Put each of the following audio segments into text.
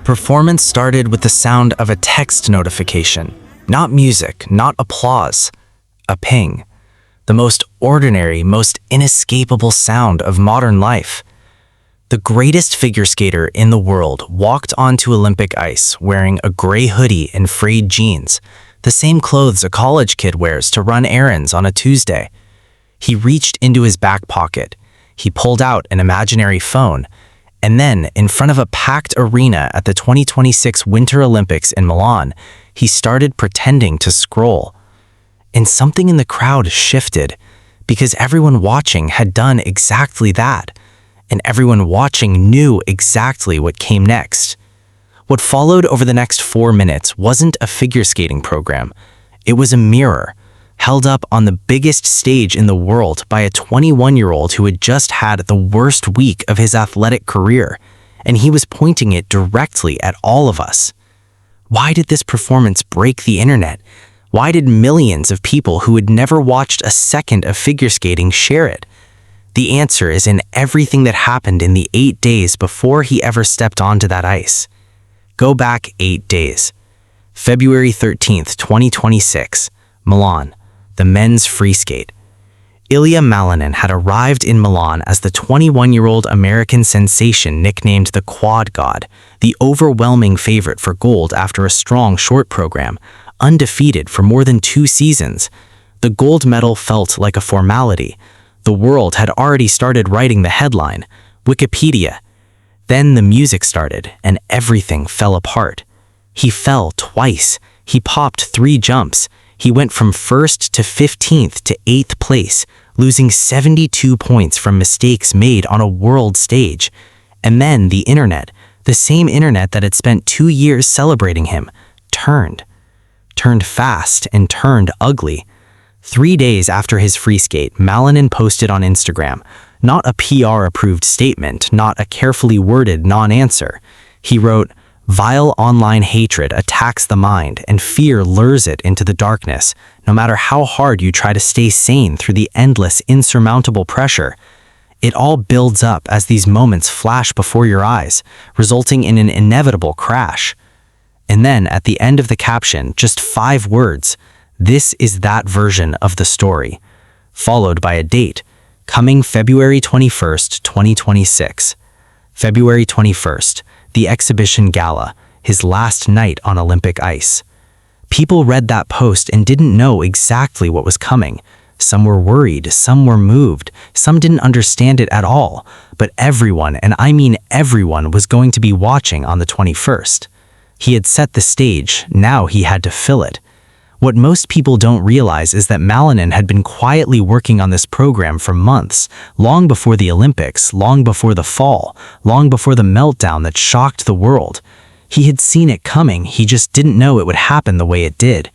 performance started with the sound of a text notification. Not music, not applause. A ping. The most ordinary, most inescapable sound of modern life. The greatest figure skater in the world walked onto Olympic ice wearing a gray hoodie and frayed jeans, the same clothes a college kid wears to run errands on a Tuesday. He reached into his back pocket. He pulled out an imaginary phone, and then, in front of a packed arena at the 2026 Winter Olympics in Milan, he started pretending to scroll. And something in the crowd shifted, because everyone watching had done exactly that, and everyone watching knew exactly what came next. What followed over the next 4 minutes wasn't a figure skating program. It was a mirror, held up on the biggest stage in the world by a 21-year-old who had just had the worst week of his athletic career, and he was pointing it directly at all of us. Why did this performance break the internet? Why did millions of people who had never watched a second of figure skating share it? The answer is in everything that happened in the 8 days before he ever stepped onto that ice. Go back 8 days. February 13th, 2026, Milan, the men's free skate. Ilia Malinin had arrived in Milan as the 21-year-old American sensation nicknamed the Quad God, the overwhelming favorite for gold after a strong short program, undefeated for more than 2 seasons. The gold medal felt like a formality. The world had already started writing the headline, Wikipedia. Then the music started, and everything fell apart. He fell twice. He popped 3 jumps. He went from 1st to 15th to 8th place, losing 72 points from mistakes made on a world stage. And then the internet, the same internet that had spent 2 years celebrating him, turned fast and turned ugly. 3 days after his free skate, Malinin posted on Instagram, not a PR-approved statement, not a carefully worded non-answer. He wrote, "Vile online hatred attacks the mind and fear lures it into the darkness, no matter how hard you try to stay sane through the endless, insurmountable pressure. It all builds up as these moments flash before your eyes, resulting in an inevitable crash." And then at the end of the caption, just 5 words, "This is that version of the story," followed by a date, coming February 21st, 2026. February 21st, the exhibition gala, his last night on Olympic ice. People read that post and didn't know exactly what was coming. Some were worried, some were moved, some didn't understand it at all, but everyone, and I mean everyone, was going to be watching on the 21st. He had set the stage, now he had to fill it. What most people don't realize is that Malinin had been quietly working on this program for months, long before the Olympics, long before the fall, long before the meltdown that shocked the world. He had seen it coming, he just didn't know it would happen the way it did.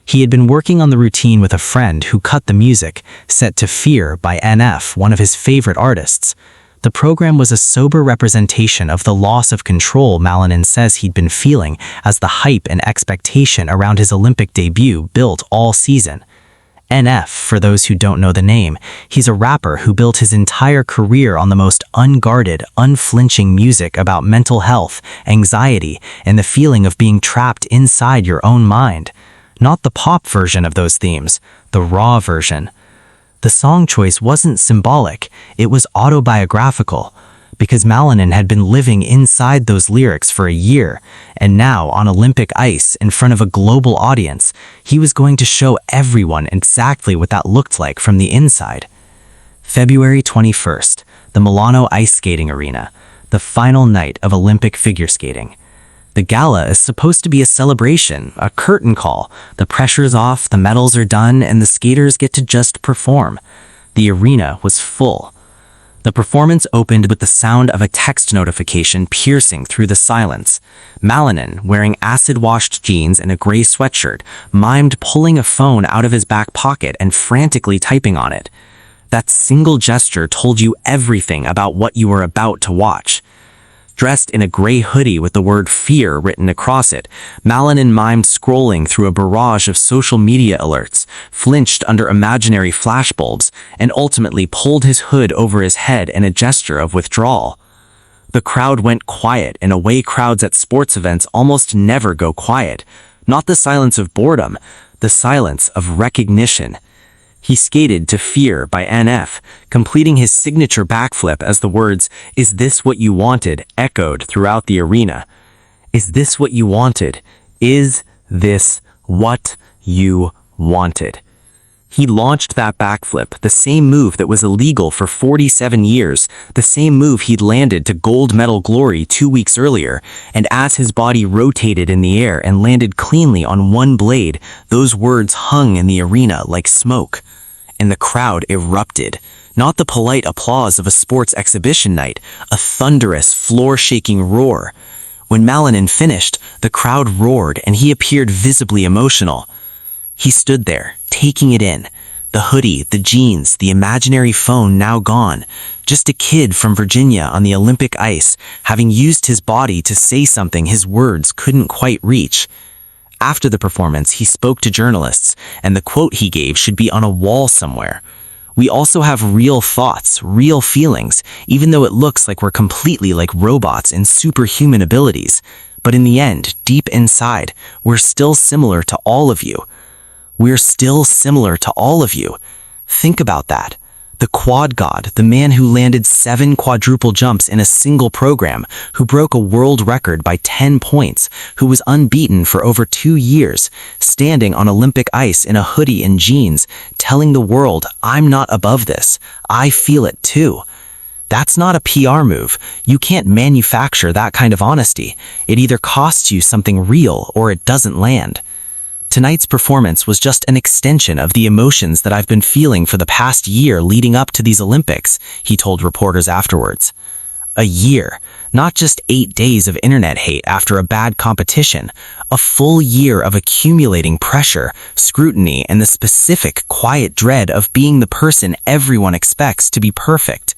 He had been working on the routine with a friend who cut the music, set to Fear by NF, one of his favorite artists. The program was a sober representation of the loss of control Malinin says he'd been feeling as the hype and expectation around his Olympic debut built all season. NF, for those who don't know the name, he's a rapper who built his entire career on the most unguarded, unflinching music about mental health, anxiety, and the feeling of being trapped inside your own mind. Not the pop version of those themes, the raw version. The song choice wasn't symbolic, it was autobiographical, because Malinin had been living inside those lyrics for a year, and now on Olympic ice in front of a global audience, he was going to show everyone exactly what that looked like from the inside. February 21st, the Milano Ice Skating Arena, the final night of Olympic figure skating. The gala is supposed to be a celebration, a curtain call. The pressure's off, the medals are done, and the skaters get to just perform. The arena was full. The performance opened with the sound of a text notification piercing through the silence. Malinin, wearing acid-washed jeans and a gray sweatshirt, mimed pulling a phone out of his back pocket and frantically typing on it. That single gesture told you everything about what you were about to watch. Dressed in a gray hoodie with the word fear written across it, Malinin mimed scrolling through a barrage of social media alerts, flinched under imaginary flashbulbs, and ultimately pulled his hood over his head in a gesture of withdrawal. The crowd went quiet in a way crowds at sports events almost never go quiet. Not the silence of boredom, the silence of recognition. He skated to Fear by NF, completing his signature backflip as the words, "Is this what you wanted?" echoed throughout the arena. Is this what you wanted? Is this what you wanted? He launched that backflip, the same move that was illegal for 47 years, the same move he'd landed to gold medal glory 2 weeks earlier, and as his body rotated in the air and landed cleanly on one blade, those words hung in the arena like smoke. And the crowd erupted. Not the polite applause of a sports exhibition night, a thunderous, floor-shaking roar. When Malinin finished, the crowd roared and he appeared visibly emotional. He stood there, taking it in. The hoodie, the jeans, the imaginary phone now gone. Just a kid from Virginia on the Olympic ice, having used his body to say something his words couldn't quite reach. After the performance, he spoke to journalists, and the quote he gave should be on a wall somewhere. We also have real thoughts, real feelings, even though it looks like we're completely like robots in superhuman abilities. But in the end, deep inside, we're still similar to all of you. We're still similar to all of you. Think about that. The quad god, the man who landed 7 quadruple jumps in a single program, who broke a world record by 10 points, who was unbeaten for over 2 years, standing on Olympic ice in a hoodie and jeans, telling the world, "I'm not above this. I feel it too." That's not a PR move. You can't manufacture that kind of honesty. It either costs you something real or it doesn't land. Tonight's performance was just an extension of the emotions that I've been feeling for the past year leading up to these Olympics, he told reporters afterwards. A year, not just 8 days of internet hate after a bad competition, a full year of accumulating pressure, scrutiny, and the specific, quiet dread of being the person everyone expects to be perfect.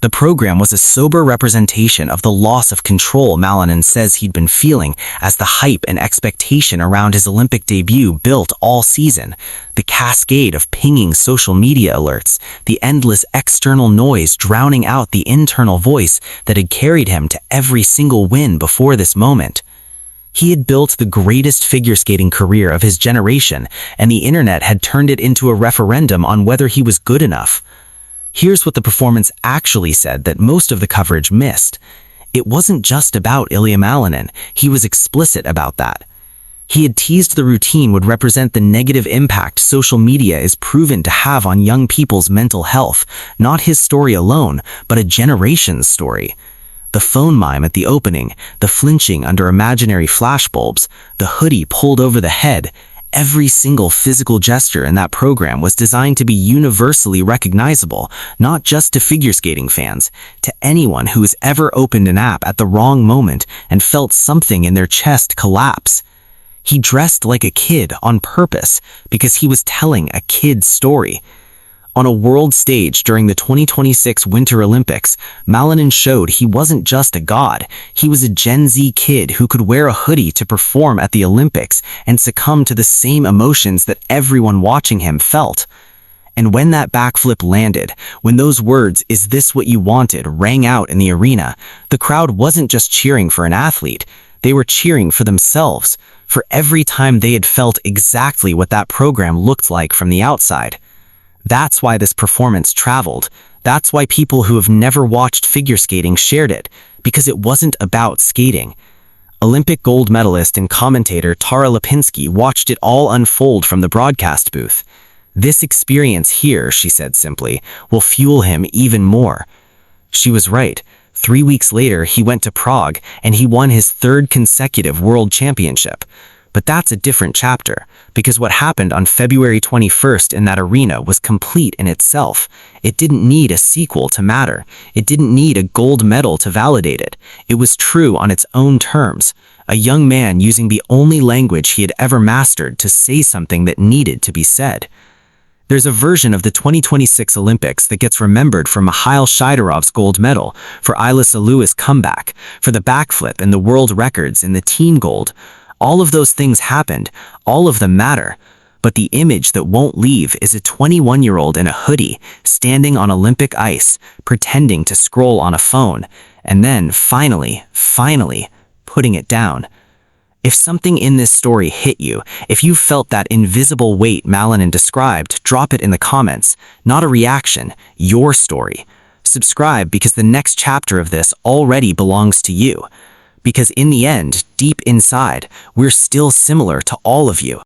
The program was a sober representation of the loss of control Malinin says he'd been feeling as the hype and expectation around his Olympic debut built all season. The cascade of pinging social media alerts, the endless external noise drowning out the internal voice that had carried him to every single win before this moment. He had built the greatest figure skating career of his generation, and the internet had turned it into a referendum on whether he was good enough. Here's what the performance actually said that most of the coverage missed. It wasn't just about Ilia Malinin. He was explicit about that. He had teased the routine would represent the negative impact social media is proven to have on young people's mental health, not his story alone, but a generation's story. The phone mime at the opening, the flinching under imaginary flashbulbs, the hoodie pulled over the head, every single physical gesture in that program was designed to be universally recognizable, not just to figure skating fans, to anyone who has ever opened an app at the wrong moment and felt something in their chest collapse. He dressed like a kid on purpose because he was telling a kid's story. On a world stage during the 2026 Winter Olympics, Malinin showed he wasn't just a god, he was a Gen Z kid who could wear a hoodie to perform at the Olympics and succumb to the same emotions that everyone watching him felt. And when that backflip landed, when those words, "Is this what you wanted?" rang out in the arena, the crowd wasn't just cheering for an athlete, they were cheering for themselves, for every time they had felt exactly what that program looked like from the outside. That's why this performance traveled. That's why people who have never watched figure skating shared it, because it wasn't about skating. Olympic gold medalist and commentator Tara Lipinski watched it all unfold from the broadcast booth. "This experience here," she said simply, "will fuel him even more." She was right. 3 weeks later, he went to Prague and he won his 3rd consecutive world championship. But that's a different chapter, because what happened on February 21st in that arena was complete in itself. It didn't need a sequel to matter. It didn't need a gold medal to validate it. It was true on its own terms. A young man using the only language he had ever mastered to say something that needed to be said. There's a version of the 2026 Olympics that gets remembered for Mikhail Shidorov's gold medal, for Ilia Salua's comeback, for the backflip and the world records in the team gold. All of those things happened, all of them matter, but the image that won't leave is a 21-year-old in a hoodie, standing on Olympic ice, pretending to scroll on a phone, and then finally, putting it down. If something in this story hit you, if you felt that invisible weight Malinin described, drop it in the comments. Not a reaction, your story. Subscribe because the next chapter of this already belongs to you. Because in the end, deep inside, we're still similar to all of you.